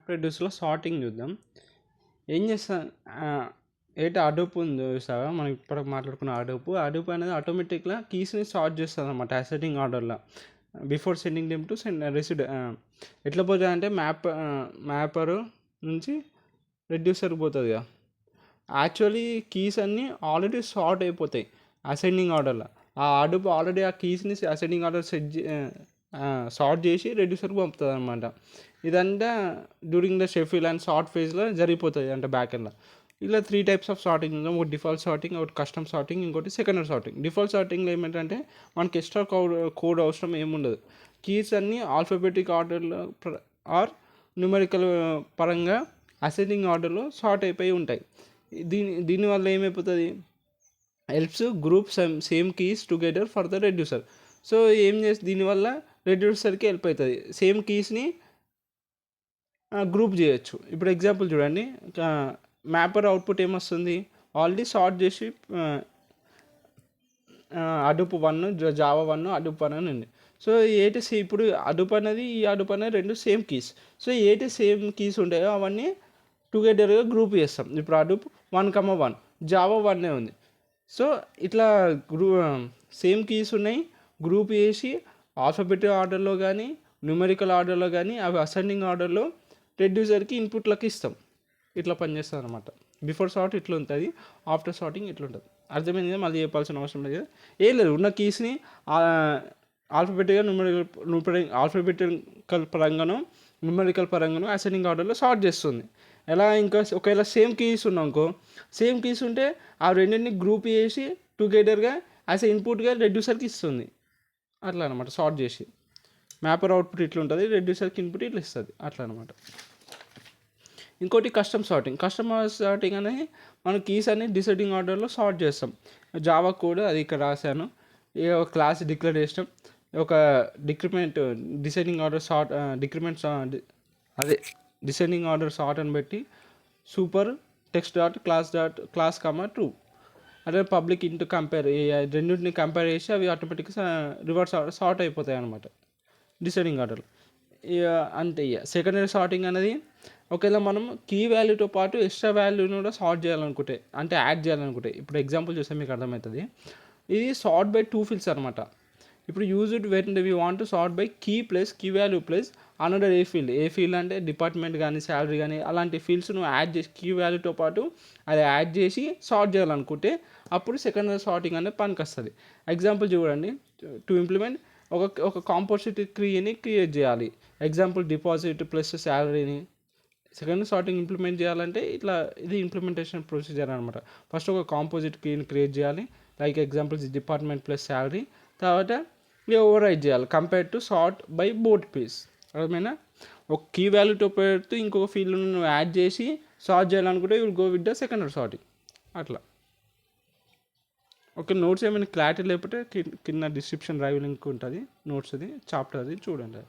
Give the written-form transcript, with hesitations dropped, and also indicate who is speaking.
Speaker 1: ప్రొడ్యూస్లో sorting చూద్దాం. ఏం చేస్తా అడోప్ ఉంది చూసావా, మనం ఇప్పుడు మాట్లాడుకున్న అడోప్ అనేది ఆటోమేటిక్గా కీస్ని సార్ట్ చేస్తుంది అనమాట అసెండింగ్ ఆర్డర్లో బిఫోర్ సెండింగ్ దెమ్ టు రెసిడ్. ఎట్లా పోతుంది అంటే మ్యాపర్ నుంచి రెడ్యూసర్కి పోతుంది కదా. యాక్చువల్లీ కీస్ అన్నీ ఆల్రెడీ సార్ట్ అయిపోతాయి అసెండింగ్ ఆర్డర్లో. ఆ అడోప్ ఆల్రెడీ ఆ కీస్ని అసెండింగ్ ఆర్డర్ సార్ట్ చేసి రెడ్యూసర్కి పంపుతుంది అనమాట. ఇదంతా during the shuffle and sort ఫేజ్లో జరిగిపోతుంది అంటే బ్యాక్ ఎండ్లో. ఇలా 3 టైప్స్ ఆఫ్ సార్టింగ్ ఉంది. ఒకటి డిఫాల్ట్ సార్టింగ్, ఒకటి కస్టమ్ సార్టింగ్, ఇంకోటి సెకండరీ సార్టింగ్. డిఫాల్ట్ సార్టింగ్లో ఏమిటంటే మనకి ఎక్స్ట్రా కోడ్ అవసరం ఏముండదు. కీస్ అన్నీ ఆల్ఫాబెటిక్ ఆర్డర్లో ఆర్ న్యూమరికల్ పరంగా అసెండింగ్ ఆర్డర్లో సార్ట్ అయిపోయి ఉంటాయి. దీనివల్ల ఏమైపోతుంది, helps group same keys together for the reducer. So ఏం చేసి దీనివల్ల రెడ్యూసర్కి హెల్ప్ అవుతుంది. సేమ్ కీస్ని గ్రూప్ చేయొచ్చు. ఇప్పుడు ఎగ్జాంపుల్ చూడండి, మ్యాపర్ అవుట్పుట్ ఏమొస్తుంది, ఆల్రెడీ సార్ట్ చేసి అడూప్ 1, జావా 1, అడూప్ 1 అని ఉంది. సో ఇప్పుడు అడూప్ అనేది ఈ అడూప్ అనేది రెండు same keys. So same keys ఉంటాయో అవన్నీ టుగెదర్గా గ్రూప్ చేస్తాం. ఇప్పుడు అడూప్ 1,1 జావా 1 ఉంది. సో ఇట్లా సేమ్ కీస్ ఉన్నాయి, గ్రూప్ చేసి ఆల్ఫాబెటిక్ ఆర్డర్లో కానీ న్యూమరికల్ ఆర్డర్లో కానీ అవి అసెండింగ్ ఆర్డర్లో రెడ్యూసర్కి ఇన్పుట్లకి ఇస్తాం. ఇట్లా పనిచేస్తుంది అనమాట. బిఫోర్ సార్ట్ ఇట్లా ఉంటుంది, ఆఫ్టర్ సార్టింగ్ ఇట్లా ఉంటుంది. అర్థమైంది కదా, మళ్ళీ చెప్పాల్సిన అవసరం లేదు కదా. ఏం లేదు, ఉన్న కీస్ని ఆల్ఫాబెటికల్ పరంగానో న్యూమరికల్ పరంగానో అసెండింగ్ ఆర్డర్లో సార్ట్ చేస్తుంది. ఎలా ఇంకా ఒకవేళ సేమ్ కీస్ ఉన్నాకో, సేమ్ కీస్ ఉంటే ఆ రెండింటిని గ్రూప్ చేసి టుగెదర్గా యాజ్ ఇన్పుట్గా రెడ్యూసర్కి ఇస్తుంది. అట్లా అనమాట సార్ట్ చేసి. మ్యాపర్ అవుట్పుట్ ఇట్లా ఉంటుంది, రెడ్యూసర్కి ఇన్పుట్ ఇట్లా ఇస్తుంది, అట్లా అనమాట. ఇంకోటి కస్టమ్ సార్టింగ్ అనేది మనం కీస్ అన్ని డిసెండింగ్ ఆర్డర్లో సార్ట్ చేస్తాం. జావా కోడ్ అది ఇక్కడ రాశాను. ఒక క్లాస్ డిక్లేర్ చేస్తాం, ఒక descending order sort descending order sort అని పెట్టి సూపర్ టెక్స్ట్ క్లాస్ ట్రూ అదే పబ్లిక్ ఇంటూ కంపేర్ రెండింటిని కంపేర్ చేసి అవి ఆటోమేటిక్గా రివర్స్ సార్ట్ అయిపోతాయి అనమాట డిసెండింగ్ ఆర్డర్లో. అంతే. సెకండరీ సార్టింగ్ అనేది ఒకవేళ మనం కీ వాల్యూతో పాటు ఎక్స్ట్రా వాల్యూని కూడా సార్ట్ చేయాలనుకుంటే, అంటే యాడ్ చేయాలనుకుంటే, ఇప్పుడు ఎగ్జాంపుల్ చూస్తే మీకు అర్థమవుతుంది. ఇది సార్ట్ బై 2 ఫీల్డ్స్ అనమాట. ఇప్పుడు use it when we want to sort by key plus key value plus another a field అంటే డిపార్ట్మెంట్ కానీ శాలరీ కానీ అలాంటి ఫీల్డ్స్ నువ్వు యాడ్ చేసి కీ వాల్యూతో పాటు అది యాడ్ చేసి సార్ట్ చేయాలనుకుంటే అప్పుడు సెకండరీ సార్టింగ్ అనేది పనికి వస్తుంది. ఎగ్జాంపుల్ చూడండి, టు ఇంప్లిమెంట్ ఒక కాంపోజిట్ కీని క్రియేట్ చేయాలి. ఎగ్జాంపుల్ డిపాజిట్ ప్లస్ శాలరీని సెకండ్ సార్టింగ్ ఇంప్లిమెంట్ చేయాలంటే ఇట్లా ఇది ఇంప్లిమెంటేషన్ ప్రొసీజర్ అనమాట. ఫస్ట్ ఒక కాంపోజిట్ కీని క్రియేట్ చేయాలి, like example department plus salary. తర్వాత ఓవర్ రైట్ చేయాలి compare to sort by both piece. అర్థమైనా, ఒక కీ వాల్యూతో పెడుతూ ఇంకొక ఫీల్డ్ నువ్వు యాడ్ చేసి సార్ట్ చేయాలనుకుంటే you will go with the secondary sorting. అట్లా. ఓకే, నోట్స్ ఏమైనా క్లారిటీ లేకపోతే కింద డిస్క్రిప్షన్ డ్రైవ్ లింక్ ఉంటుంది, నోట్స్ అది చాప్టర్ అది చూడండి.